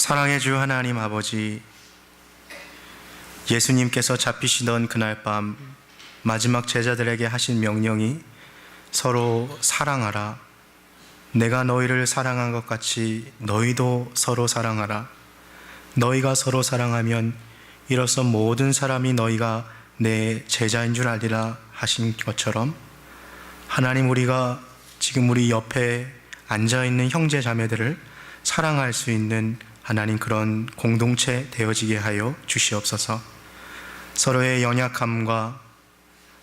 사랑의 주 하나님 아버지, 예수님께서 잡히시던 그날 밤 마지막 제자들에게 하신 명령이 서로 사랑하라, 내가 너희를 사랑한 것 같이 너희도 서로 사랑하라, 너희가 서로 사랑하면 이로써 모든 사람이 너희가 내 제자인 줄 알리라 하신 것처럼, 하나님, 우리가 지금 우리 옆에 앉아있는 형제 자매들을 사랑할 수 있는 하나님 그런 공동체 되어지게 하여 주시옵소서. 서로의 연약함과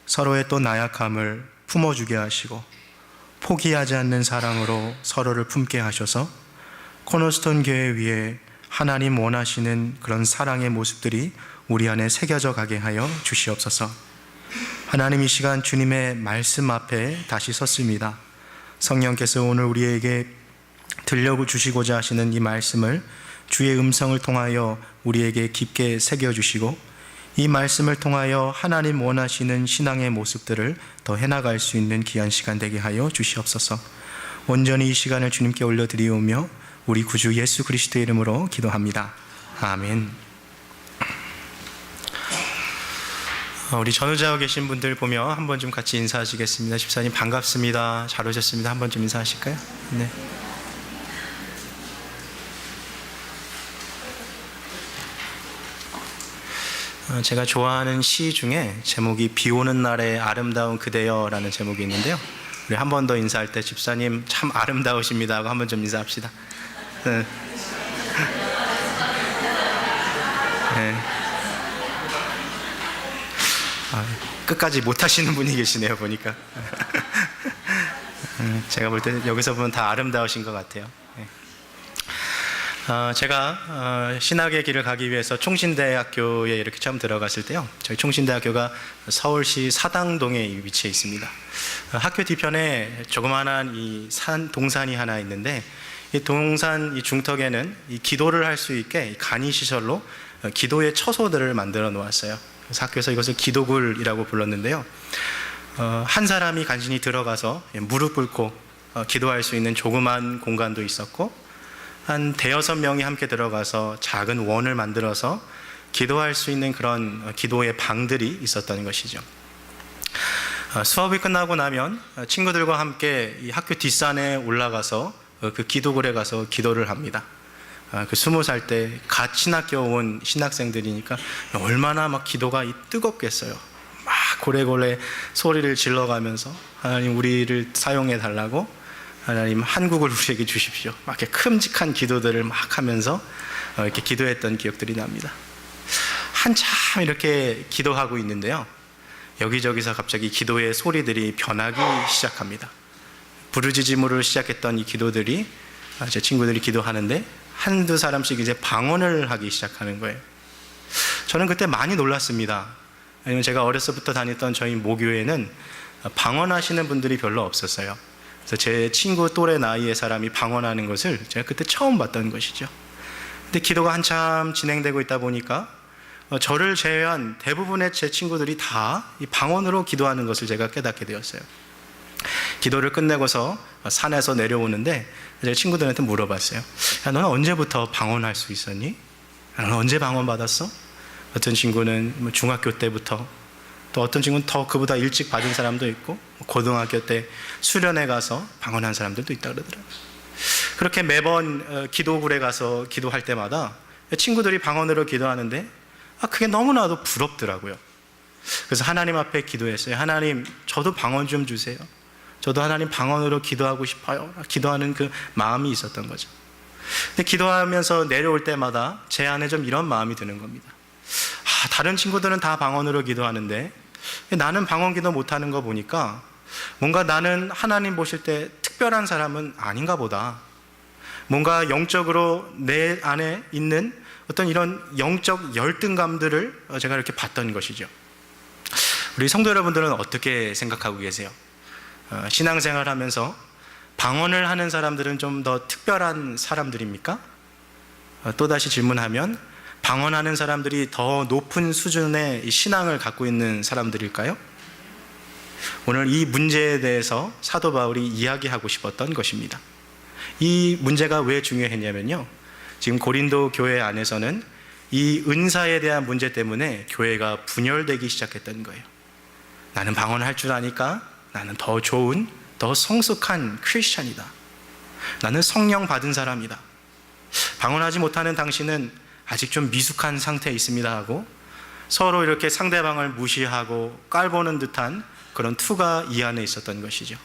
서로의 또 나약함을 품어주게 하시고 포기하지 않는 사랑으로 서로를 품게 하셔서 코너스톤 교회 위에 하나님 원하시는 그런 사랑의 모습들이 우리 안에 새겨져 가게 하여 주시옵소서. 하나님, 이 시간 주님의 말씀 앞에 다시 섰습니다. 성령께서 오늘 우리에게 들려주시고자 하시는 이 말씀을 주의 음성을 통하여 우리에게 깊게 새겨주시고, 이 말씀을 통하여 하나님 원하시는 신앙의 모습들을 더 해나갈 수 있는 귀한 시간 되게 하여 주시옵소서. 온전히 이 시간을 주님께 올려드리오며 우리 구주 예수 그리스도의 이름으로 기도합니다. 아멘. 우리 전우자에 계신 분들 보며 한번 좀 같이 인사하시겠습니다. 집사님 반갑습니다. 잘 오셨습니다. 한번 좀 인사하실까요? 네. 제가 좋아하는 시 중에 제목이 비 오는 날의 아름다운 그대여라는 제목이 있는데요. 우리 한 번 더 인사할 때 집사님 참 아름다우십니다 하고 한번 좀 인사합시다. 네. 네. 끝까지 못하시는 분이 계시네요, 보니까. 제가 볼 때 여기서 보면 다 아름다우신 것 같아요. 제가 신학의 길을 가기 위해서 총신대학교에 이렇게 처음 들어갔을 때요, 저희 총신대학교가 서울시 사당동에 위치해 있습니다. 학교 뒤편에 조그마한 이 동산이 하나 있는데, 이 동산 이 중턱에는 이 기도를 할 수 있게 간이시설로 기도의 처소들을 만들어 놓았어요. 그래서 학교에서 이것을 기도굴이라고 불렀는데요, 한 사람이 간신히 들어가서 무릎 꿇고 기도할 수 있는 조그만 공간도 있었고, 한 대여섯 명이 함께 들어가서 작은 원을 만들어서 기도할 수 있는 그런 기도의 방들이 있었던 것이죠. 수업이 끝나고 나면 친구들과 함께 이 학교 뒷산에 올라가서 그 기도굴에 가서 기도를 합니다. 그 20살 때 갓 신학교 온 신학생들이니까 얼마나 막 기도가 뜨겁겠어요. 막 고래고래 소리를 질러가면서 하나님 우리를 사용해 달라고, 하나님 한국을 우리에게 주십시오, 막 이렇게 큼직한 기도들을 막 하면서 이렇게 기도했던 기억들이 납니다. 한참 이렇게 기도하고 있는데요, 여기저기서 갑자기 기도의 소리들이 변하기 시작합니다. 부르짖음으로 시작했던 이 기도들이, 제 친구들이 기도하는데 한두 사람씩 이제 방언을 하기 시작하는 거예요. 저는 그때 많이 놀랐습니다. 왜냐면 제가 어렸을 때부터 다녔던 저희 모교회는 방언하시는 분들이 별로 없었어요. 그래서 제 친구 또래 나이의 사람이 방언하는 것을 제가 그때 처음 봤던 것이죠. 근데 기도가 한참 진행되고 있다 보니까 저를 제외한 대부분의 제 친구들이 다 이 방언으로 기도하는 것을 제가 깨닫게 되었어요. 기도를 끝내고서 산에서 내려오는데 제 친구들한테 물어봤어요. 야, 너는 언제부터 방언할 수 있었니? 너는 언제 방언 받았어? 어떤 친구는 중학교 때부터, 또 어떤 친구는 더 그보다 일찍 받은 사람도 있고, 고등학교 때 수련회 가서 방언한 사람들도 있다 그러더라고요. 그렇게 매번 기도굴에 가서 기도할 때마다 친구들이 방언으로 기도하는데 그게 너무나도 부럽더라고요. 그래서 하나님 앞에 기도했어요. 하나님, 저도 방언 좀 주세요. 저도 하나님 방언으로 기도하고 싶어요. 기도하는 그 마음이 있었던 거죠. 근데 기도하면서 내려올 때마다 제 안에 좀 이런 마음이 드는 겁니다. 다른 친구들은 다 방언으로 기도하는데 나는 방언 기도 못하는 거 보니까 뭔가 나는 하나님 보실 때 특별한 사람은 아닌가 보다. 뭔가 영적으로 내 안에 있는 어떤 이런 영적 열등감들을 제가 이렇게 봤던 것이죠. 우리 성도 여러분들은 어떻게 생각하고 계세요? 신앙생활 하면서 방언을 하는 사람들은 좀 더 특별한 사람들입니까? 또다시 질문하면, 방언하는 사람들이 더 높은 수준의 신앙을 갖고 있는 사람들일까요? 오늘 이 문제에 대해서 사도 바울이 이야기하고 싶었던 것입니다. 이 문제가 왜 중요했냐면요, 지금 고린도 교회 안에서는 이 은사에 대한 문제 때문에 교회가 분열되기 시작했던 거예요. 나는 방언할 줄 아니까 나는 더 좋은, 더 성숙한 크리스찬이다. 나는 성령 받은 사람이다. 방언하지 못하는 당신은 아직 좀 미숙한 상태에 있습니다 하고 서로 이렇게 상대방을 무시하고 깔보는 듯한 그런 투가 이 안에 있었던 것이죠.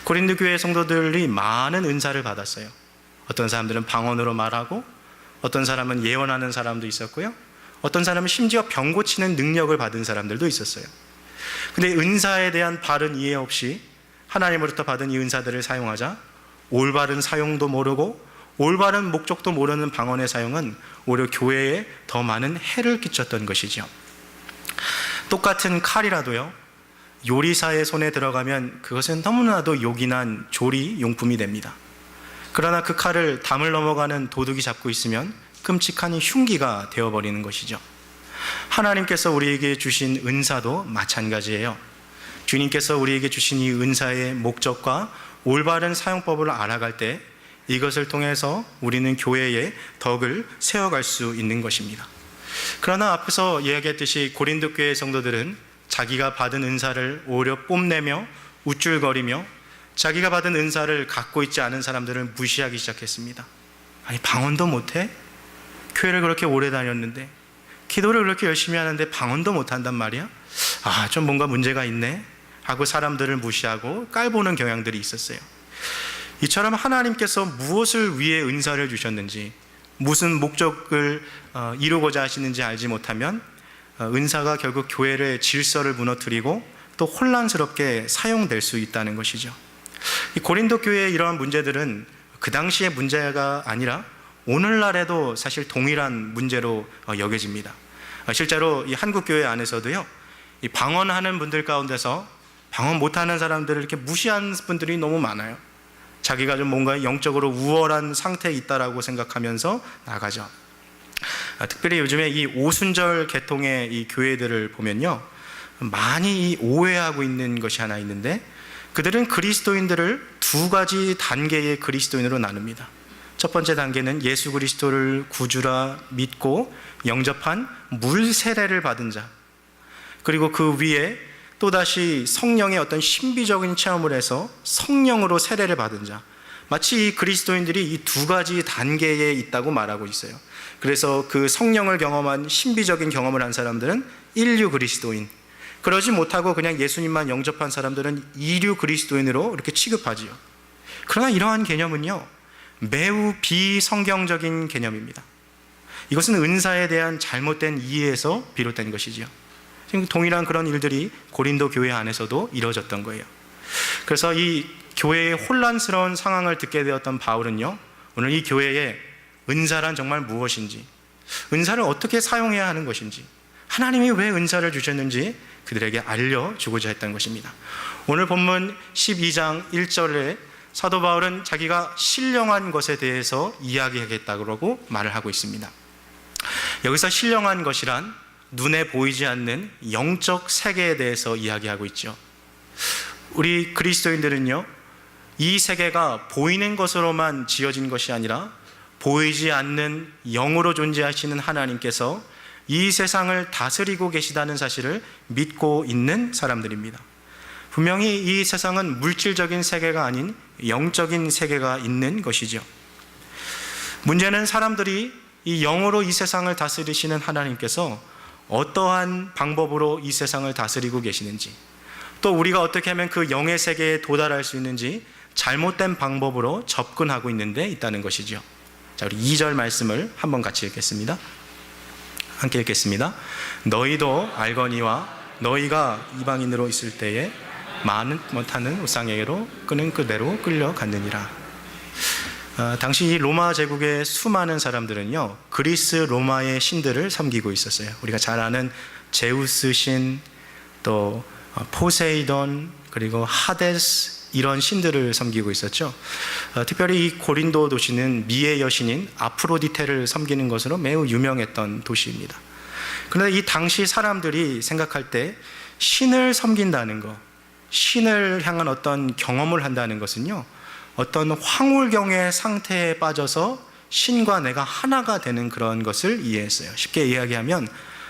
고린도 교회 성도들이 많은 은사를 받았어요. 어떤 사람들은 방언으로 말하고, 어떤 사람은 예언하는 사람도 있었고요, 어떤 사람은 심지어 병 고치는 능력을 받은 사람들도 있었어요. 근데 은사에 대한 바른 이해 없이 하나님으로부터 받은 이 은사들을 사용하자 올바른 사용도 모르고 올바른 목적도 모르는 방언의 사용은 오히려 교회에 더 많은 해를 끼쳤던 것이죠. 똑같은 칼이라도요, 요리사의 손에 들어가면 그것은 너무나도 요긴한 조리 용품이 됩니다. 그러나 그 칼을 담을 넘어가는 도둑이 잡고 있으면 끔찍한 흉기가 되어버리는 것이죠. 하나님께서 우리에게 주신 은사도 마찬가지예요. 주님께서 우리에게 주신 이 은사의 목적과 올바른 사용법을 알아갈 때 이것을 통해서 우리는 교회의 덕을 세워갈 수 있는 것입니다. 그러나 앞에서 이야기했듯이 고린도 교회 성도들은 자기가 받은 은사를 오히려 뽐내며 우쭐거리며 자기가 받은 은사를 갖고 있지 않은 사람들을 무시하기 시작했습니다. 아니, 방언도 못해? 교회를 그렇게 오래 다녔는데, 기도를 그렇게 열심히 하는데 방언도 못한단 말이야? 아, 좀 뭔가 문제가 있네 하고 사람들을 무시하고 깔보는 경향들이 있었어요. 이처럼 하나님께서 무엇을 위해 은사를 주셨는지, 무슨 목적을 이루고자 하시는지 알지 못하면 은사가 결국 교회의 질서를 무너뜨리고 또 혼란스럽게 사용될 수 있다는 것이죠. 이 고린도 교회의 이러한 문제들은 그 당시의 문제가 아니라 오늘날에도 사실 동일한 문제로 여겨집니다. 실제로 이 한국 교회 안에서도요, 이 방언하는 분들 가운데서 방언 못하는 사람들을 이렇게 무시하는 분들이 너무 많아요. 자기가 좀 뭔가 영적으로 우월한 상태에 있다라고 생각하면서 나가죠. 특별히 요즘에 이 오순절 계통의 이 교회들을 보면요, 많이 오해하고 있는 것이 하나 있는데, 그들은 그리스도인들을 두 가지 단계의 그리스도인으로 나눕니다. 첫 번째 단계는 예수 그리스도를 구주라 믿고 영접한 물 세례를 받은 자, 그리고 그 위에 또다시 성령의 어떤 신비적인 체험을 해서 성령으로 세례를 받은 자, 마치 이 그리스도인들이 이 두 가지 단계에 있다고 말하고 있어요. 그래서 그 성령을 경험한 신비적인 경험을 한 사람들은 일류 그리스도인, 그러지 못하고 그냥 예수님만 영접한 사람들은 이류 그리스도인으로 이렇게 취급하지요. 그러나 이러한 개념은요, 매우 비성경적인 개념입니다. 이것은 은사에 대한 잘못된 이해에서 비롯된 것이지요. 지금 동일한 그런 일들이 고린도 교회 안에서도 이루어졌던 거예요. 그래서 이 교회의 혼란스러운 상황을 듣게 되었던 바울은요, 오늘 이 교회에 은사란 정말 무엇인지, 은사를 어떻게 사용해야 하는 것인지, 하나님이 왜 은사를 주셨는지 그들에게 알려주고자 했던 것입니다. 오늘 본문 12장 1절에 사도 바울은 자기가 신령한 것에 대해서 이야기하겠다고 말을 하고 있습니다. 여기서 신령한 것이란 눈에 보이지 않는 영적 세계에 대해서 이야기하고 있죠. 우리 그리스도인들은요, 이 세계가 보이는 것으로만 지어진 것이 아니라 보이지 않는 영으로 존재하시는 하나님께서 이 세상을 다스리고 계시다는 사실을 믿고 있는 사람들입니다. 분명히 이 세상은 물질적인 세계가 아닌 영적인 세계가 있는 것이죠. 문제는 사람들이 이 영으로 이 세상을 다스리시는 하나님께서 어떠한 방법으로 이 세상을 다스리고 계시는지, 또 우리가 어떻게 하면 그 영의 세계에 도달할 수 있는지 잘못된 방법으로 접근하고 있는데 있다는 것이죠. 자, 우리 2절 말씀을 한번 같이 읽겠습니다. 함께 읽겠습니다. 너희도 알거니와 너희가 이방인으로 있을 때에 많은 못하는 우상에게로 끄는 그대로 끌려갔느니라. 당시 이 로마 제국의 수많은 사람들은요, 그리스 로마의 신들을 섬기고 있었어요. 우리가 잘 아는 제우스 신, 또 포세이돈, 그리고 하데스, 이런 신들을 섬기고 있었죠. 특별히 이 고린도 도시는 미의 여신인 아프로디테를 섬기는 것으로 매우 유명했던 도시입니다. 그런데 이 당시 사람들이 생각할 때 신을 섬긴다는 것, 신을 향한 어떤 경험을 한다는 것은요, 어떤 황홀경의 상태에 빠져서 신과 내가 하나가 되는 그런 것을 이해했어요. 쉽게 이야기하면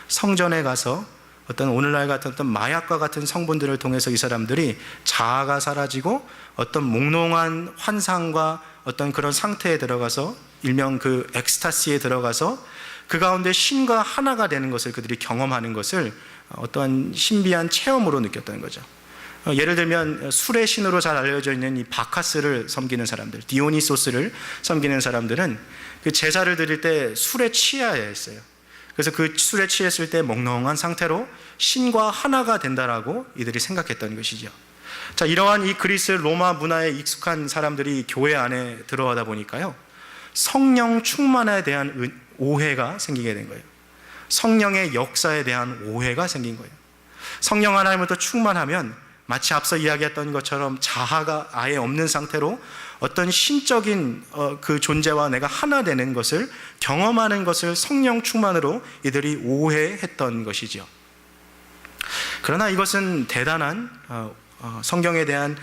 성전에 가서 어떤 오늘날 같은 어떤 마약과 같은 성분들을 통해서 이 사람들이 자아가 사라지고 어떤 몽롱한 환상과 어떤 그런 상태에 들어가서 일명 그 엑스타시에 들어가서 그 가운데 신과 하나가 되는 것을 그들이 경험하는 것을 어떠한 신비한 체험으로 느꼈다는 거죠. 예를 들면 술의 신으로 잘 알려져 있는 이 바카스를 섬기는 사람들, 디오니소스를 섬기는 사람들은 그 제사를 드릴 때 술에 취해야 했어요. 그래서 그 술에 취했을 때 몽롱한 상태로 신과 하나가 된다라고 이들이 생각했던 것이죠. 자, 이러한 이 그리스 로마 문화에 익숙한 사람들이 교회 안에 들어가다 보니까요, 성령 충만에 대한 오해가 생기게 된 거예요. 성령의 역사에 대한 오해가 생긴 거예요. 성령 하나님부터 충만하면 마치 앞서 이야기했던 것처럼 자아가 아예 없는 상태로 어떤 신적인 그 존재와 내가 하나 되는 것을 경험하는 것을 성령 충만으로 이들이 오해했던 것이죠. 그러나 이것은 대단한 성경에 대한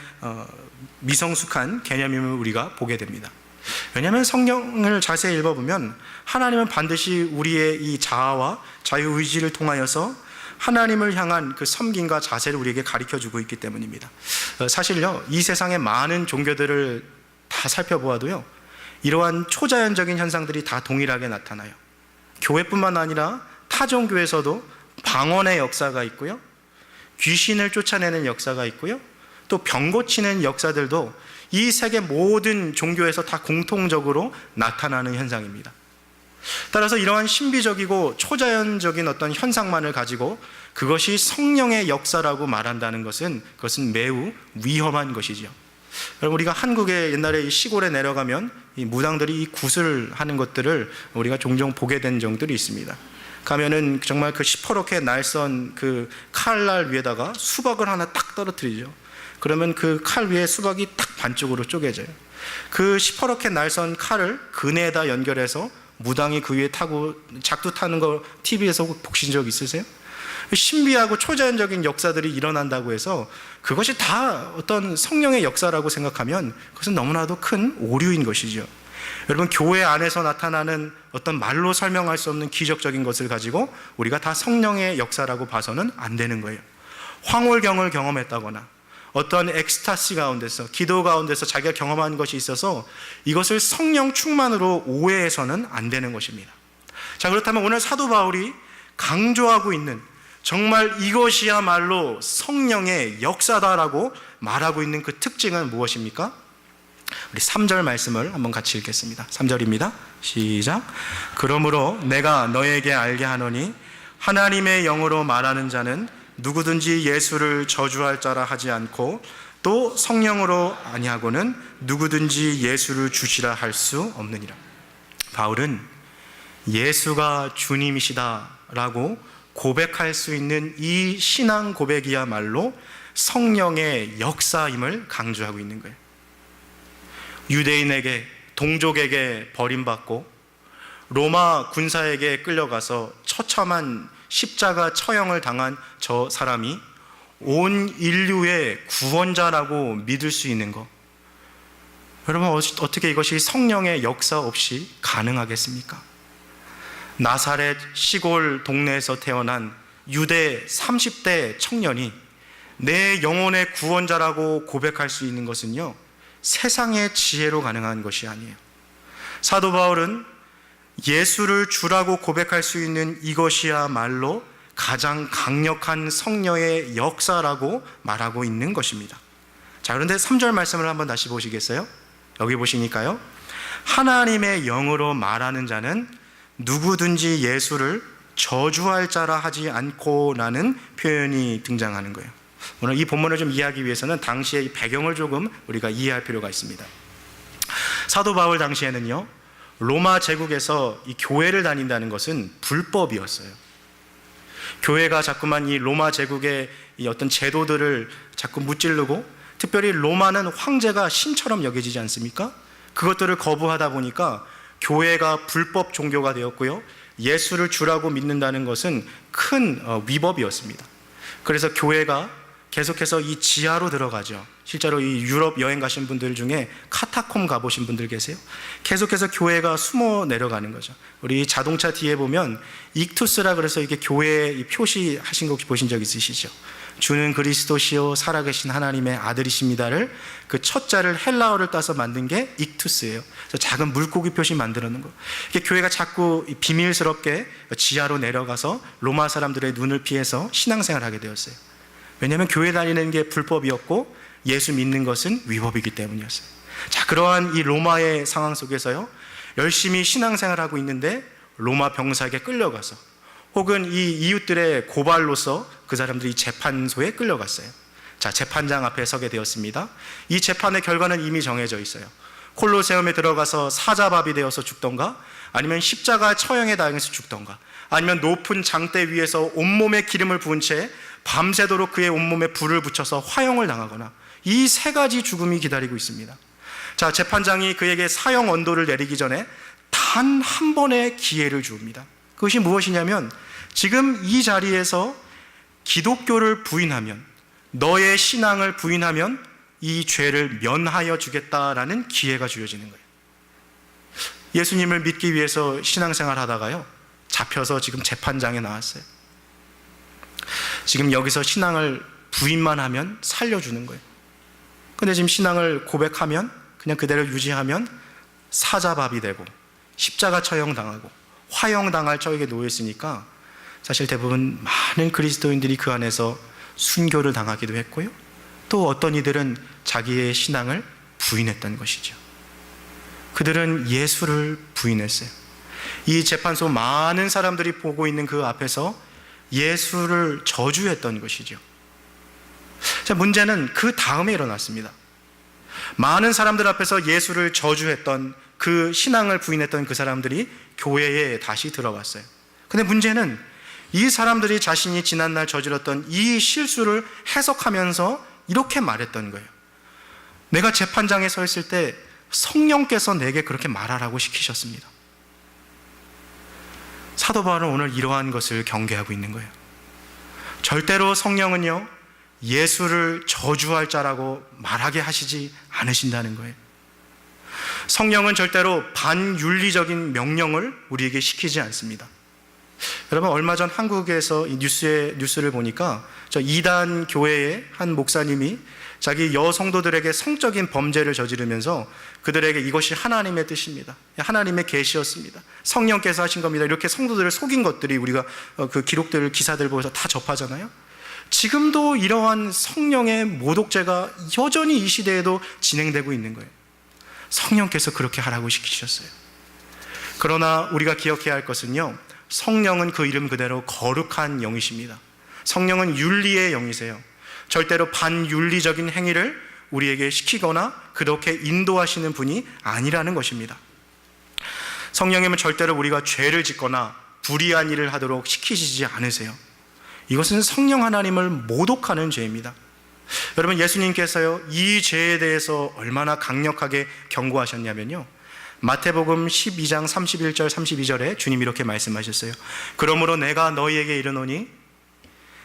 미성숙한 개념임을 우리가 보게 됩니다. 왜냐하면 성경을 자세히 읽어보면 하나님은 반드시 우리의 이 자아와 자유의지를 통하여서 하나님을 향한 그 섬김과 자세를 우리에게 가르쳐주고 있기 때문입니다. 사실요, 이 세상의 많은 종교들을 다 살펴보아도요, 이러한 초자연적인 현상들이 다 동일하게 나타나요. 교회뿐만 아니라 타 종교에서도 방언의 역사가 있고요, 귀신을 쫓아내는 역사가 있고요, 또 병 고치는 역사들도 이 세계 모든 종교에서 다 공통적으로 나타나는 현상입니다. 따라서 이러한 신비적이고 초자연적인 어떤 현상만을 가지고 그것이 성령의 역사라고 말한다는 것은 그것은 매우 위험한 것이죠. 여러분, 우리가 한국에 옛날에 이 시골에 내려가면 이 무당들이 이 굿을 하는 것들을 우리가 종종 보게 된 적들이 있습니다. 가면은 정말 그 시퍼렇게 날선 그 칼날 위에다가 수박을 하나 딱 떨어뜨리죠. 그러면 그 칼 위에 수박이 딱 반쪽으로 쪼개져요. 그 시퍼렇게 날선 칼을 그네에다 연결해서 무당이 그 위에 타고 작두 타는 거 TV에서 보신 적 있으세요? 신비하고 초자연적인 역사들이 일어난다고 해서 그것이 다 어떤 성령의 역사라고 생각하면 그것은 너무나도 큰 오류인 것이죠. 여러분, 교회 안에서 나타나는 어떤 말로 설명할 수 없는 기적적인 것을 가지고 우리가 다 성령의 역사라고 봐서는 안 되는 거예요. 황홀경을 경험했다거나 어떤 엑스타시 가운데서, 기도 가운데서 자기가 경험한 것이 있어서 이것을 성령 충만으로 오해해서는 안 되는 것입니다. 자, 그렇다면 오늘 사도 바울이 강조하고 있는 정말 이것이야말로 성령의 역사다라고 말하고 있는 그 특징은 무엇입니까? 우리 3절 말씀을 한번 같이 읽겠습니다. 3절입니다. 시작. 그러므로 내가 너에게 알게 하노니 하나님의 영으로 말하는 자는 누구든지 예수를 저주할 자라 하지 않고 또 성령으로 아니하고는 누구든지 예수를 주시라 할 수 없느니라. 바울은 예수가 주님이시다라고 고백할 수 있는 이 신앙 고백이야말로 성령의 역사임을 강조하고 있는 거예요. 유대인에게, 동족에게 버림받고 로마 군사에게 끌려가서 처참한 십자가 처형을 당한 저 사람이 온 인류의 구원자라고 믿을 수 있는 것, 여러분, 어떻게 이것이 성령의 역사 없이 가능하겠습니까? 나사렛 시골 동네에서 태어난 유대 30대 청년이 내 영혼의 구원자라고 고백할 수 있는 것은요, 세상의 지혜로 가능한 것이 아니에요. 사도 바울은 예수를 주라고 고백할 수 있는 이것이야말로 가장 강력한 성령의 역사라고 말하고 있는 것입니다. 자, 그런데 3절 말씀을 한번 다시 보시겠어요? 여기 보시니까요, 하나님의 영으로 말하는 자는 누구든지 예수를 저주할 자라 하지 않고라는 표현이 등장하는 거예요. 오늘 이 본문을 좀 이해하기 위해서는 당시의 배경을 조금 우리가 이해할 필요가 있습니다. 사도 바울 당시에는요, 로마 제국에서 이 교회를 다닌다는 것은 불법이었어요. 교회가 자꾸만 이 로마 제국의 이 어떤 제도들을 자꾸 무찌르고, 특별히 로마는 황제가 신처럼 여겨지지 않습니까? 그것들을 거부하다 보니까 교회가 불법 종교가 되었고요, 예수를 주라고 믿는다는 것은 큰 위법이었습니다. 그래서 교회가 계속해서 이 지하로 들어가죠. 실제로 이 유럽 여행 가신 분들 중에 카타콤 가보신 분들 계세요? 계속해서 교회가 숨어 내려가는 거죠. 우리 자동차 뒤에 보면 익투스라 그래서 이게 교회 표시하신 거 보신 적 있으시죠? 주는 그리스도시요 살아계신 하나님의 아들이십니다를 그 첫 자를 헬라어를 따서 만든 게 익투스예요. 그래서 작은 물고기 표시 만들어 놓은 거. 이게 교회가 자꾸 비밀스럽게 지하로 내려가서 로마 사람들의 눈을 피해서 신앙생활을 하게 되었어요. 왜냐하면 교회 다니는 게 불법이었고 예수 믿는 것은 위법이기 때문이었어요. 자, 그러한 이 로마의 상황 속에서요, 열심히 신앙생활하고 있는데 로마 병사에게 끌려가서 혹은 이 이웃들의 고발로서 그 사람들이 재판소에 끌려갔어요. 자, 재판장 앞에 서게 되었습니다. 이 재판의 결과는 이미 정해져 있어요. 콜로세움에 들어가서 사자밥이 되어서 죽던가, 아니면 십자가 처형에 당해서 죽던가, 아니면 높은 장대 위에서 온몸에 기름을 부은 채 밤새도록 그의 온몸에 불을 붙여서 화형을 당하거나, 이 세 가지 죽음이 기다리고 있습니다. 자, 재판장이 그에게 사형 언도를 내리기 전에 단 한 번의 기회를 줍니다. 그것이 무엇이냐면, 지금 이 자리에서 기독교를 부인하면, 너의 신앙을 부인하면 이 죄를 면하여 주겠다라는 기회가 주어지는 거예요. 예수님을 믿기 위해서 신앙생활 하다가요, 잡혀서 지금 재판장에 나왔어요. 지금 여기서 신앙을 부인만 하면 살려주는 거예요. 근데 지금 신앙을 고백하면, 그냥 그대로 유지하면 사자밥이 되고 십자가 처형 당하고 화형 당할 처에게 놓여 있으니까 사실 대부분 많은 그리스도인들이 그 안에서 순교를 당하기도 했고요, 또 어떤 이들은 자기의 신앙을 부인했던 것이죠. 그들은 예수를 부인했어요. 이 재판소 많은 사람들이 보고 있는 그 앞에서 예수를 저주했던 것이죠. 자, 문제는 그 다음에 일어났습니다. 많은 사람들 앞에서 예수를 저주했던, 그 신앙을 부인했던 그 사람들이 교회에 다시 들어왔어요. 근데 문제는 이 사람들이 자신이 지난날 저질렀던 이 실수를 해석하면서 이렇게 말했던 거예요. 내가 재판장에 서 있을 때 성령께서 내게 그렇게 말하라고 시키셨습니다. 사도 바울은 오늘 이러한 것을 경계하고 있는 거예요. 절대로 성령은요, 예수를 저주할 자라고 말하게 하시지 않으신다는 거예요. 성령은 절대로 반윤리적인 명령을 우리에게 시키지 않습니다. 여러분, 얼마 전 한국에서 이 뉴스를 보니까 저 이단 교회의 한 목사님이 자기 여성도들에게 성적인 범죄를 저지르면서 그들에게 이것이 하나님의 뜻입니다, 하나님의 계시였습니다, 성령께서 하신 겁니다, 이렇게 성도들을 속인 것들이 우리가 그 기록들, 기사들 보면서 다 접하잖아요. 지금도 이러한 성령의 모독죄가 여전히 이 시대에도 진행되고 있는 거예요. 성령께서 그렇게 하라고 시키셨어요. 그러나 우리가 기억해야 할 것은요, 성령은 그 이름 그대로 거룩한 영이십니다. 성령은 윤리의 영이세요. 절대로 반윤리적인 행위를 우리에게 시키거나 그렇게 인도하시는 분이 아니라는 것입니다. 성령님은 절대로 우리가 죄를 짓거나 불의한 일을 하도록 시키시지 않으세요. 이것은 성령 하나님을 모독하는 죄입니다. 여러분, 예수님께서요, 이 죄에 대해서 얼마나 강력하게 경고하셨냐면요, 마태복음 12장 31절 32절에 주님이 이렇게 말씀하셨어요. 그러므로 내가 너희에게 이르노니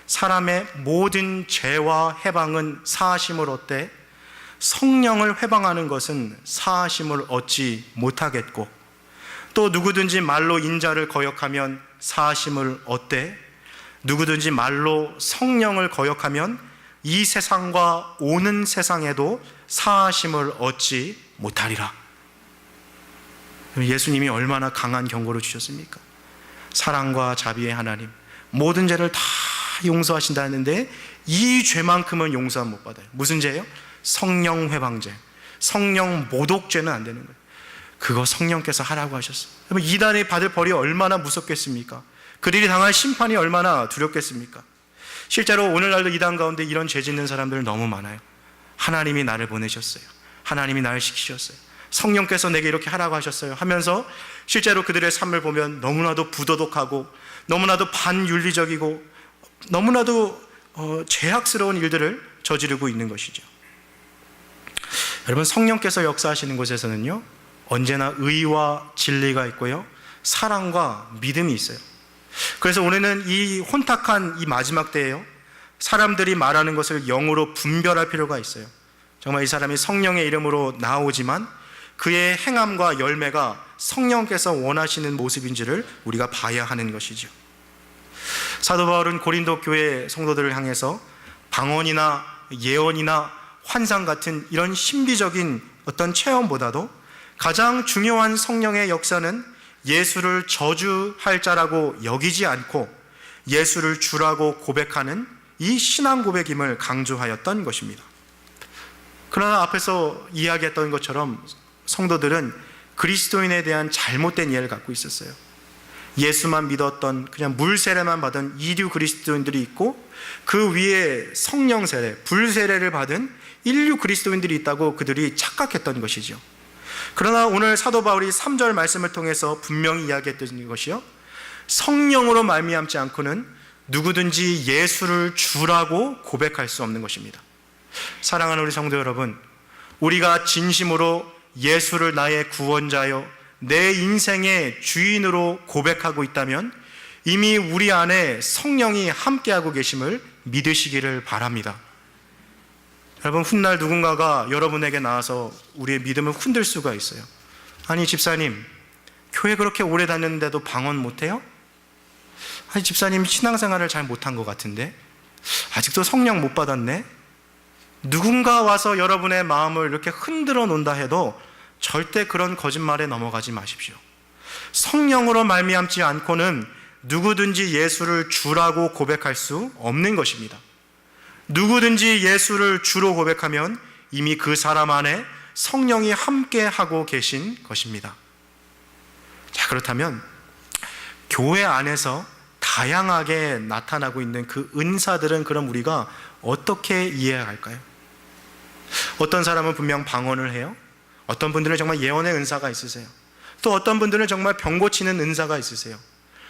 사람의 모든 죄와 해방은 사하심을 얻되 성령을 회방하는 것은 사하심을 얻지 못하겠고, 또 누구든지 말로 인자를 거역하면 사하심을 얻되 누구든지 말로 성령을 거역하면 이 세상과 오는 세상에도 사하심을 얻지 못하리라. 예수님이 얼마나 강한 경고를 주셨습니까? 사랑과 자비의 하나님, 모든 죄를 다 용서하신다는데 이 죄만큼은 용서 못 받아요. 무슨 죄예요? 성령 회방죄, 성령 모독죄는 안 되는 거예요. 그거 성령께서 하라고 하셨어요. 이단이 받을 벌이 얼마나 무섭겠습니까? 그들이 당할 심판이 얼마나 두렵겠습니까? 실제로 오늘날도 이단 가운데 이런 죄 짓는 사람들 너무 많아요. 하나님이 나를 보내셨어요, 하나님이 나를 시키셨어요, 성령께서 내게 이렇게 하라고 하셨어요 하면서 실제로 그들의 삶을 보면 너무나도 부도덕하고 너무나도 반윤리적이고 너무나도 죄악스러운 일들을 저지르고 있는 것이죠. 여러분, 성령께서 역사하시는 곳에서는요, 언제나 의와 진리가 있고요, 사랑과 믿음이 있어요. 그래서 우리는 이 혼탁한 이 마지막 때에요, 사람들이 말하는 것을 영으로 분별할 필요가 있어요. 정말 이 사람이 성령의 이름으로 나오지만 그의 행함과 열매가 성령께서 원하시는 모습인지를 우리가 봐야 하는 것이죠. 사도 바울은 고린도 교회 성도들을 향해서 방언이나 예언이나 환상 같은 이런 신비적인 어떤 체험보다도 가장 중요한 성령의 역사는 예수를 저주할 자라고 여기지 않고 예수를 주라고 고백하는 이 신앙 고백임을 강조하였던 것입니다. 그러나 앞에서 이야기했던 것처럼 성도들은 그리스도인에 대한 잘못된 이해를 갖고 있었어요. 예수만 믿었던 그냥 물 세례만 받은 이류 그리스도인들이 있고 그 위에 성령 세례, 불 세례를 받은 인류 그리스도인들이 있다고 그들이 착각했던 것이죠. 그러나 오늘 사도 바울이 3절 말씀을 통해서 분명히 이야기했던 것이요, 성령으로 말미암지 않고는 누구든지 예수를 주라고 고백할 수 없는 것입니다. 사랑하는 우리 성도 여러분, 우리가 진심으로 예수를 나의 구원자요 내 인생의 주인으로 고백하고 있다면 이미 우리 안에 성령이 함께하고 계심을 믿으시기를 바랍니다. 여러분, 훗날 누군가가 여러분에게 나와서 우리의 믿음을 흔들 수가 있어요. 아니 집사님, 교회 그렇게 오래 다녔는데도 방언 못해요? 아니 집사님, 신앙생활을 잘 못한 것 같은데 아직도 성령 못 받았네? 누군가 와서 여러분의 마음을 이렇게 흔들어 놓는다 해도 절대 그런 거짓말에 넘어가지 마십시오. 성령으로 말미암지 않고는 누구든지 예수를 주라고 고백할 수 없는 것입니다. 누구든지 예수를 주로 고백하면 이미 그 사람 안에 성령이 함께 하고 계신 것입니다. 자, 그렇다면 교회 안에서 다양하게 나타나고 있는 그 은사들은 그럼 우리가 어떻게 이해해야 할까요? 어떤 사람은 분명 방언을 해요. 어떤 분들은 정말 예언의 은사가 있으세요. 또 어떤 분들은 정말 병 고치는 은사가 있으세요.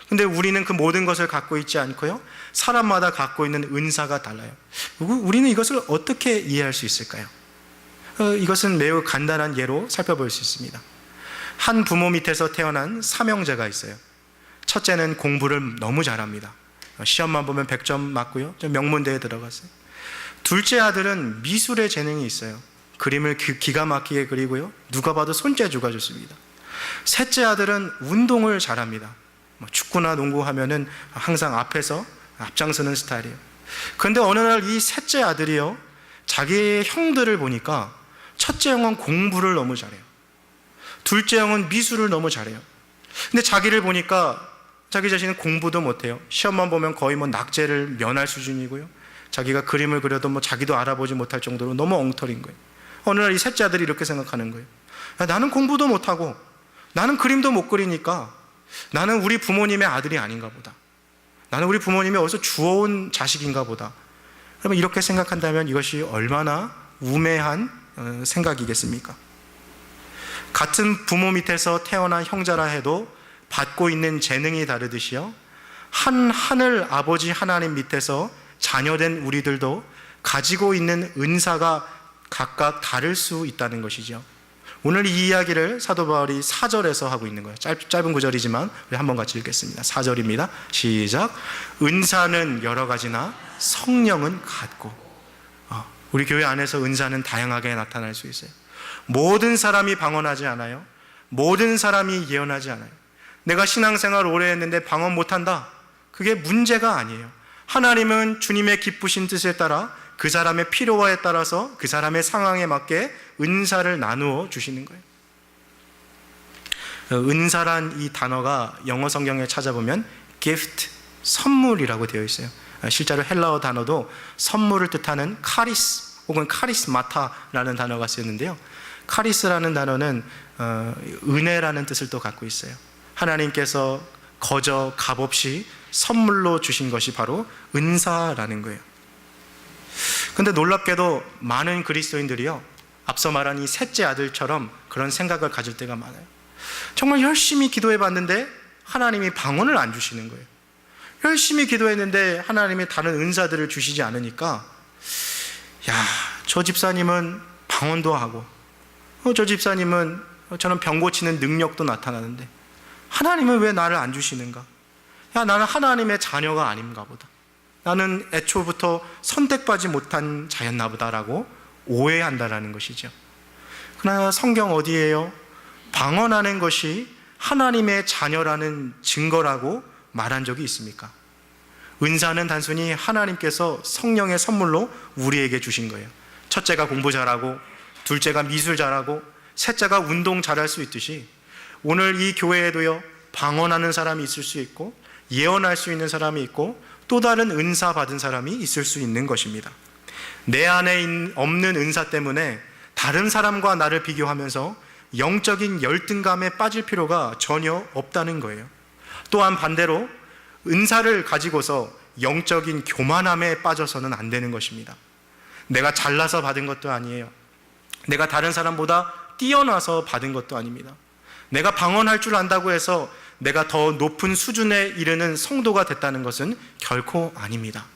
근데 우리는 그 모든 것을 갖고 있지 않고요, 사람마다 갖고 있는 은사가 달라요. 우리는 이것을 어떻게 이해할 수 있을까요? 이것은 매우 간단한 예로 살펴볼 수 있습니다. 한 부모 밑에서 태어난 삼형제가 있어요. 첫째는 공부를 너무 잘합니다. 시험만 보면 100점 맞고요, 명문대에 들어갔어요. 둘째 아들은 미술의 재능이 있어요. 그림을 기가 막히게 그리고요, 누가 봐도 손재주가 좋습니다. 셋째 아들은 운동을 잘합니다. 축구나 농구 하면은 항상 앞에서 앞장서는 스타일이에요. 그런데 어느 날 이 셋째 아들이요, 자기의 형들을 보니까 첫째 형은 공부를 너무 잘해요. 둘째 형은 미술을 너무 잘해요. 근데 자기를 보니까 자기 자신은 공부도 못해요. 시험만 보면 거의 낙제를 면할 수준이고요, 자기가 그림을 그려도 자기도 알아보지 못할 정도로 너무 엉터리인 거예요. 어느 날 이 셋째 아들이 이렇게 생각하는 거예요. 나는 공부도 못하고 나는 그림도 못 그리니까 나는 우리 부모님의 아들이 아닌가 보다. 나는 우리 부모님이 어디서 주워온 자식인가 보다. 그러면 이렇게 생각한다면 이것이 얼마나 우매한 생각이겠습니까? 같은 부모 밑에서 태어난 형제라 해도 받고 있는 재능이 다르듯이요, 한 하늘 아버지 하나님 밑에서 자녀된 우리들도 가지고 있는 은사가 각각 다를 수 있다는 것이죠. 오늘 이 이야기를 사도 바울이 4절에서 하고 있는 거예요. 짧은 구절이지만 우리 한번 같이 읽겠습니다. 4절입니다. 시작. 은사는 여러 가지나 성령은 같고. 우리 교회 안에서 은사는 다양하게 나타날 수 있어요. 모든 사람이 방언하지 않아요. 모든 사람이 예언하지 않아요. 내가 신앙생활 오래 했는데 방언 못한다, 그게 문제가 아니에요. 하나님은 주님의 기쁘신 뜻에 따라 그 사람의 필요에 따라서 그 사람의 상황에 맞게 은사를 나누어 주시는 거예요. 은사란 이 단어가 영어 성경에 찾아보면 gift, 선물이라고 되어 있어요. 실제로 헬라어 단어도 선물을 뜻하는 카리스 혹은 카리스마타라는 단어가 쓰였는데요, 카리스라는 단어는 은혜라는 뜻을 또 갖고 있어요. 하나님께서 거저 값없이 선물로 주신 것이 바로 은사라는 거예요. 근데 놀랍게도 많은 그리스도인들이요, 앞서 말한 이 셋째 아들처럼 그런 생각을 가질 때가 많아요. 정말 열심히 기도해 봤는데 하나님이 방언을 안 주시는 거예요. 열심히 기도했는데 하나님이 다른 은사들을 주시지 않으니까, 야, 저 집사님은 방언도 하고 저 집사님은 저는 병 고치는 능력도 나타나는데 하나님은 왜 나를 안 주시는가? 야, 나는 하나님의 자녀가 아닌가 보다. 나는 애초부터 선택받지 못한 자였나 보다라고 오해한다라는 것이죠. 그러나 성경 어디에요? 방언하는 것이 하나님의 자녀라는 증거라고 말한 적이 있습니까? 은사는 단순히 하나님께서 성령의 선물로 우리에게 주신 거예요. 첫째가 공부 잘하고, 둘째가 미술 잘하고, 셋째가 운동 잘할 수 있듯이 오늘 이 교회에도요, 방언하는 사람이 있을 수 있고, 예언할 수 있는 사람이 있고, 또 다른 은사 받은 사람이 있을 수 있는 것입니다. 내 안에 없는 은사 때문에 다른 사람과 나를 비교하면서 영적인 열등감에 빠질 필요가 전혀 없다는 거예요. 또한 반대로 은사를 가지고서 영적인 교만함에 빠져서는 안 되는 것입니다. 내가 잘나서 받은 것도 아니에요. 내가 다른 사람보다 뛰어나서 받은 것도 아닙니다. 내가 방언할 줄 안다고 해서 내가 더 높은 수준에 이르는 성도가 됐다는 것은 결코 아닙니다.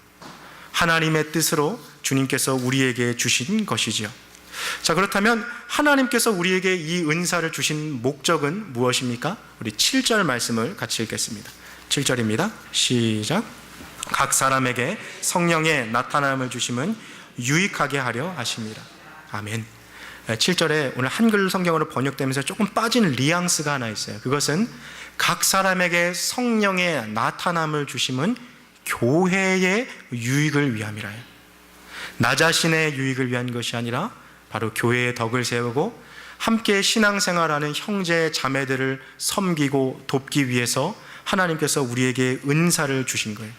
하나님의 뜻으로 주님께서 우리에게 주신 것이지요. 자, 그렇다면 하나님께서 우리에게 이 은사를 주신 목적은 무엇입니까? 우리 7절 말씀을 같이 읽겠습니다. 7절입니다. 시작. 각 사람에게 성령의 나타남을 주심은 유익하게 하려 하십니다. 아멘. 7절에 오늘 한글 성경으로 번역되면서 조금 빠진 뉘앙스가 하나 있어요. 그것은 각 사람에게 성령의 나타남을 주심은 교회의 유익을 위함이라요. 나 자신의 유익을 위한 것이 아니라 바로 교회의 덕을 세우고 함께 신앙생활하는 형제 자매들을 섬기고 돕기 위해서 하나님께서 우리에게 은사를 주신 거예요.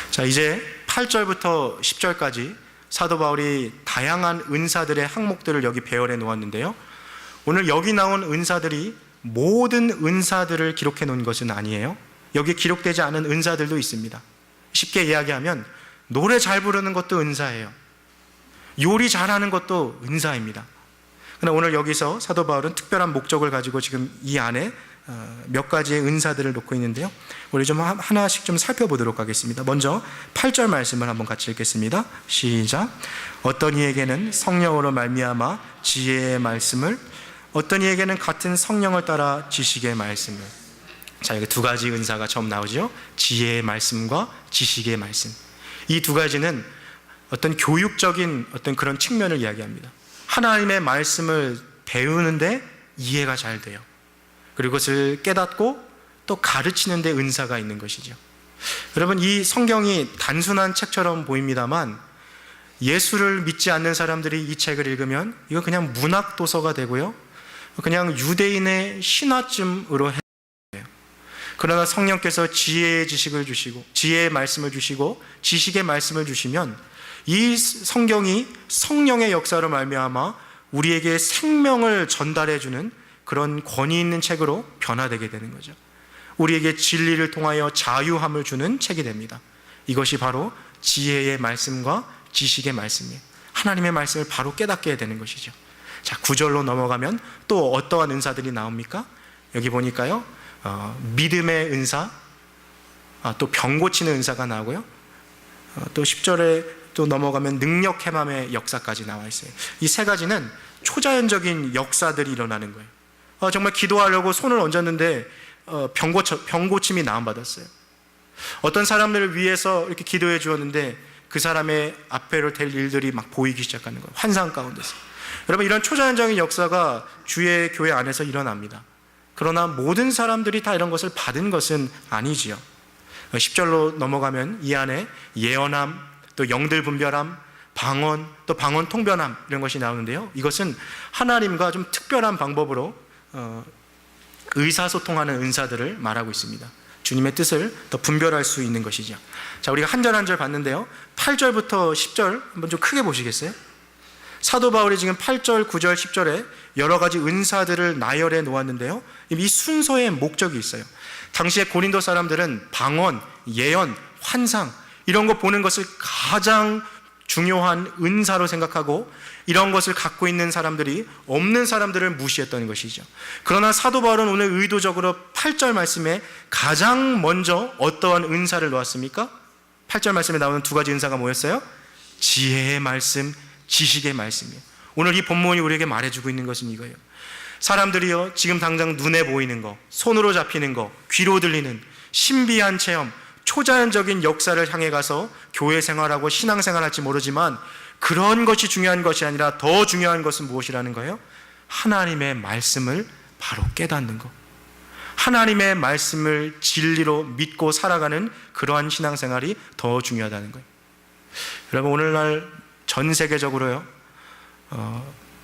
자, 이제 8절부터 10절까지 사도 바울이 다양한 은사들의 항목들을 여기 배열해 놓았는데요, 오늘 여기 나온 은사들이 모든 은사들을 기록해 놓은 것은 아니에요. 여기 기록되지 않은 은사들도 있습니다. 쉽게 이야기하면 노래 잘 부르는 것도 은사예요. 요리 잘하는 것도 은사입니다. 그러나 오늘 여기서 사도 바울은 특별한 목적을 가지고 지금 이 안에 몇 가지의 은사들을 놓고 있는데요, 우리 좀 하나씩 좀 살펴보도록 하겠습니다. 먼저 8절 말씀을 한번 같이 읽겠습니다. 시작. 어떤 이에게는 성령으로 말미암아 지혜의 말씀을, 어떤 이에게는 같은 성령을 따라 지식의 말씀을. 자, 여기 두 가지 은사가 처음 나오죠. 지혜의 말씀과 지식의 말씀. 이 두 가지는 어떤 교육적인 어떤 그런 측면을 이야기합니다. 하나님의 말씀을 배우는데 이해가 잘 돼요. 그리고 그것을 깨닫고 또 가르치는 데 은사가 있는 것이죠. 여러분, 이 성경이 단순한 책처럼 보입니다만 예수를 믿지 않는 사람들이 이 책을 읽으면 이거 그냥 문학 도서가 되고요, 그냥 유대인의 신화쯤으로 해요. 그러나 성령께서 지혜의 지식을 주시고 지혜의 말씀을 주시고 지식의 말씀을 주시면 이 성경이 성령의 역사로 말미암아 우리에게 생명을 전달해 주는 그런 권위 있는 책으로 변화되게 되는 거죠. 우리에게 진리를 통하여 자유함을 주는 책이 됩니다. 이것이 바로 지혜의 말씀과 지식의 말씀이에요. 하나님의 말씀을 바로 깨닫게 되는 것이죠. 자, 9절로 넘어가면 또 어떠한 은사들이 나옵니까? 여기 보니까요, 믿음의 은사, 또 병 고치는 은사가 나오고요, 또 10절에 또 넘어가면 능력 행함의 역사까지 나와 있어요. 이 세 가지는 초자연적인 역사들이 일어나는 거예요. 정말 기도하려고 손을 얹었는데 병 고침이 나음받았어요. 어떤 사람들을 위해서 이렇게 기도해 주었는데 그 사람의 앞에를 댈 일들이 막 보이기 시작하는 거예요. 환상 가운데서. 여러분, 이런 초자연적인 역사가 주의 교회 안에서 일어납니다. 그러나 모든 사람들이 다 이런 것을 받은 것은 아니지요. 10절로 넘어가면 이 안에 예언함, 또 영들 분별함, 방언, 또 방언 통변함, 이런 것이 나오는데요, 이것은 하나님과 좀 특별한 방법으로 의사소통하는 은사들을 말하고 있습니다. 주님의 뜻을 더 분별할 수 있는 것이죠. 자, 우리가 한 절 한 절 봤는데요, 8절부터 10절 한번 좀 크게 보시겠어요? 사도 바울이 지금 8절, 9절, 10절에 여러 가지 은사들을 나열해 놓았는데요, 이 순서의 목적이 있어요. 당시에 고린도 사람들은 방언, 예언, 환상 이런 거 보는 것을 가장 중요한 은사로 생각하고 이런 것을 갖고 있는 사람들이 없는 사람들을 무시했던 것이죠. 그러나 사도 바울은 오늘 의도적으로 8절 말씀에 가장 먼저 어떠한 은사를 놓았습니까? 8절 말씀에 나오는 두 가지 은사가 뭐였어요? 지혜의 말씀, 지식의 말씀이에요. 오늘 이 본문이 우리에게 말해주고 있는 것은 이거예요. 사람들이요, 지금 당장 눈에 보이는 거, 손으로 잡히는 거, 귀로 들리는 신비한 체험, 초자연적인 역사를 향해 가서 교회 생활하고 신앙생활할지 모르지만 그런 것이 중요한 것이 아니라 더 중요한 것은 무엇이라는 거예요? 하나님의 말씀을 바로 깨닫는 것, 하나님의 말씀을 진리로 믿고 살아가는 그러한 신앙생활이 더 중요하다는 거예요. 여러분, 오늘날 전 세계적으로요,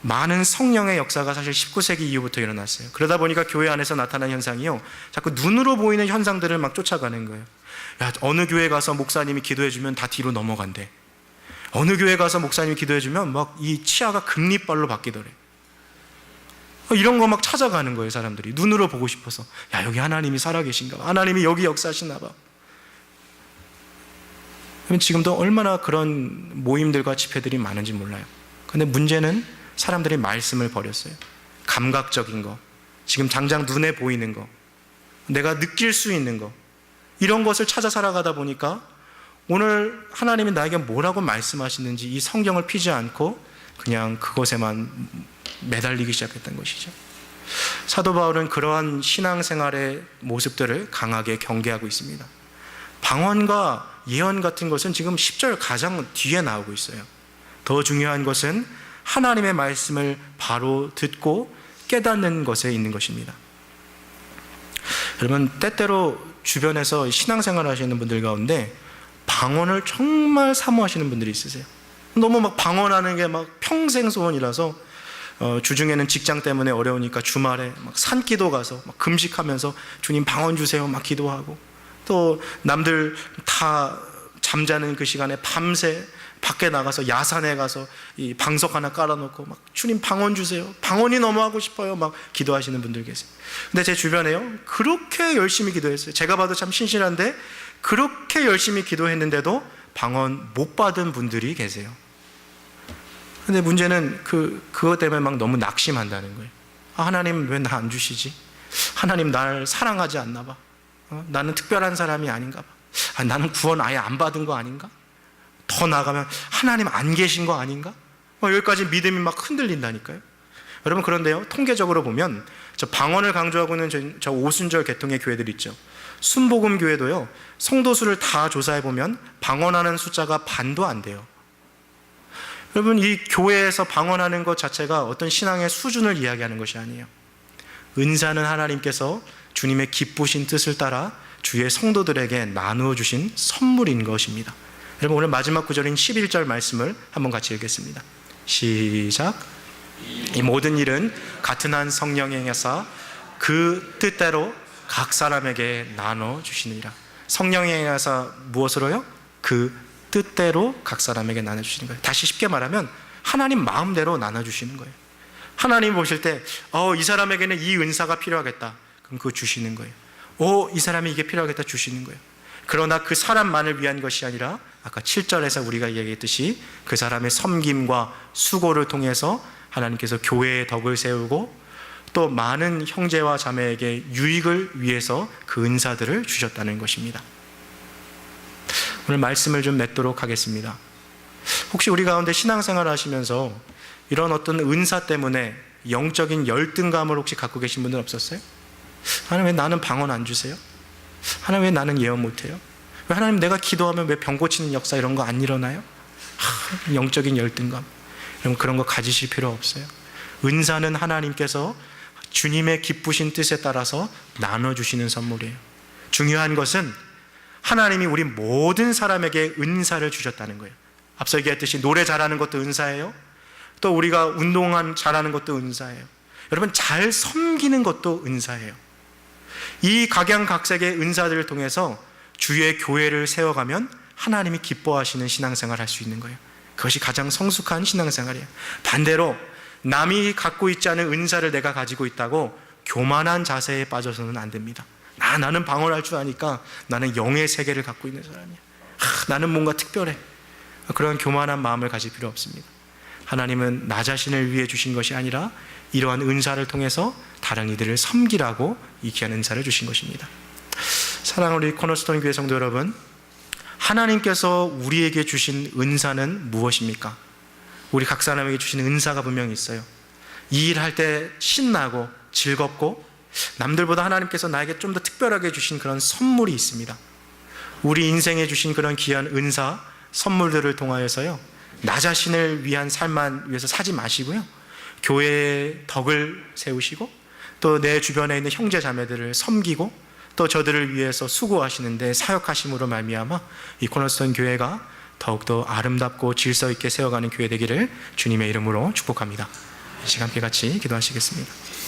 많은 성령의 역사가 사실 19세기 이후부터 일어났어요. 그러다 보니까 교회 안에서 나타난 현상이요, 자꾸 눈으로 보이는 현상들을 막 쫓아가는 거예요. 야, 어느 교회 가서 목사님이 기도해주면 다 뒤로 넘어간대. 어느 교회 가서 목사님이 기도해주면 막 이 치아가 금리빨로 바뀌더래. 이런 거 막 찾아가는 거예요, 사람들이. 눈으로 보고 싶어서. 야, 여기 하나님이 살아계신가 봐. 하나님이 여기 역사하시나 봐. 지금도 얼마나 그런 모임들과 집회들이 많은지 몰라요. 근데 문제는 사람들이 말씀을 버렸어요. 감각적인 거, 지금 당장 눈에 보이는 거, 내가 느낄 수 있는 거, 이런 것을 찾아 살아가다 보니까 오늘 하나님이 나에게 뭐라고 말씀하시는지 이 성경을 피지 않고 그냥 그것에만 매달리기 시작했던 것이죠. 사도 바울은 그러한 신앙생활의 모습들을 강하게 경계하고 있습니다. 방언과 예언 같은 것은 지금 10절 가장 뒤에 나오고 있어요. 더 중요한 것은 하나님의 말씀을 바로 듣고 깨닫는 것에 있는 것입니다. 여러분, 때때로 주변에서 신앙생활 하시는 분들 가운데 방언을 정말 사모하시는 분들이 있으세요. 너무 막 방언하는 게 막 평생 소원이라서 주중에는 직장 때문에 어려우니까 주말에 막 산기도 가서 막 금식하면서 주님 방언 주세요 막 기도하고, 또 남들 다 잠자는 그 시간에 밤새 밖에 나가서 야산에 가서 이 방석 하나 깔아놓고 막 주님 방언 주세요, 방언이 너무 하고 싶어요 막 기도하시는 분들 계세요. 근데 제 주변에요, 그렇게 열심히 기도했어요. 제가 봐도 참 신실한데 그렇게 열심히 기도했는데도 방언 못 받은 분들이 계세요. 근데 문제는 그것 때문에 막 너무 낙심한다는 거예요. 아, 하나님 왜 나 안 주시지? 하나님 날 사랑하지 않나 봐. 나는 특별한 사람이 아닌가 봐. 아, 나는 구원 아예 안 받은 거 아닌가? 더 나아가면 하나님 안 계신 거 아닌가? 여기까지 믿음이 막 흔들린다니까요. 여러분, 그런데요, 통계적으로 보면 저 방언을 강조하고 있는 저 오순절 계통의 교회들 있죠. 순복음 교회도요, 성도수를 다 조사해보면 방언하는 숫자가 반도 안 돼요. 여러분, 이 교회에서 방언하는 것 자체가 어떤 신앙의 수준을 이야기하는 것이 아니에요. 은사는 하나님께서 주님의 기쁘신 뜻을 따라 주의 성도들에게 나누어 주신 선물인 것입니다. 여러분, 오늘 마지막 구절인 11절 말씀을 한번 같이 읽겠습니다. 시작. 이 모든 일은 같은 한 성령이 행하사 그 뜻대로 각 사람에게 나눠 주시느니라. 성령이 행하사 무엇으로요? 그 뜻대로 각 사람에게 나눠주시는 거예요. 다시 쉽게 말하면 하나님 마음대로 나눠주시는 거예요. 하나님 보실 때 이 사람에게는 이 은사가 필요하겠다, 그럼 그거 주시는 거예요. 이 사람이 이게 필요하겠다, 주시는 거예요. 그러나 그 사람만을 위한 것이 아니라 아까 7절에서 우리가 얘기했듯이 그 사람의 섬김과 수고를 통해서 하나님께서 교회의 덕을 세우고 또 많은 형제와 자매에게 유익을 위해서 그 은사들을 주셨다는 것입니다. 오늘 말씀을 좀 맺도록 하겠습니다. 혹시 우리 가운데 신앙생활을 하시면서 이런 어떤 은사 때문에 영적인 열등감을 혹시 갖고 계신 분들 없었어요? 하나님, 왜 나는 방언 안 주세요? 하나님, 왜 나는 예언 못해요? 왜 하나님, 내가 기도하면 왜 병 고치는 역사 이런 거 안 일어나요? 영적인 열등감, 여러분, 그런 거 가지실 필요 없어요. 은사는 하나님께서 주님의 기쁘신 뜻에 따라서 나눠주시는 선물이에요. 중요한 것은 하나님이 우리 모든 사람에게 은사를 주셨다는 거예요. 앞서 얘기했듯이 노래 잘하는 것도 은사예요. 또 우리가 운동 잘하는 것도 은사예요. 여러분, 잘 섬기는 것도 은사예요. 이 각양각색의 은사들을 통해서 주의 교회를 세워가면 하나님이 기뻐하시는 신앙생활을 할 수 있는 거예요. 그것이 가장 성숙한 신앙생활이에요. 반대로 남이 갖고 있지 않은 은사를 내가 가지고 있다고 교만한 자세에 빠져서는 안 됩니다. 나는 방언할 줄 아니까 나는 영의 세계를 갖고 있는 사람이야. 나는 뭔가 특별해. 그런 교만한 마음을 가질 필요 없습니다. 하나님은 나 자신을 위해 주신 것이 아니라 이러한 은사를 통해서 다른 이들을 섬기라고 이 귀한 은사를 주신 것입니다. 사랑하는 우리 코너스톤 교회 성도 여러분, 하나님께서 우리에게 주신 은사는 무엇입니까? 우리 각 사람에게 주신 은사가 분명히 있어요. 이 일할 때 신나고 즐겁고 남들보다 하나님께서 나에게 좀 더 특별하게 주신 그런 선물이 있습니다. 우리 인생에 주신 그런 귀한 은사, 선물들을 통하여서요, 나 자신을 위한 삶만 위해서 사지 마시고요, 교회의 덕을 세우시고 또 내 주변에 있는 형제 자매들을 섬기고 또 저들을 위해서 수고하시는데 사역하심으로 말미암아 이 코너스톤 교회가 더욱더 아름답고 질서 있게 세워가는 교회 되기를 주님의 이름으로 축복합니다. 이 시간 함께 같이 기도하시겠습니다.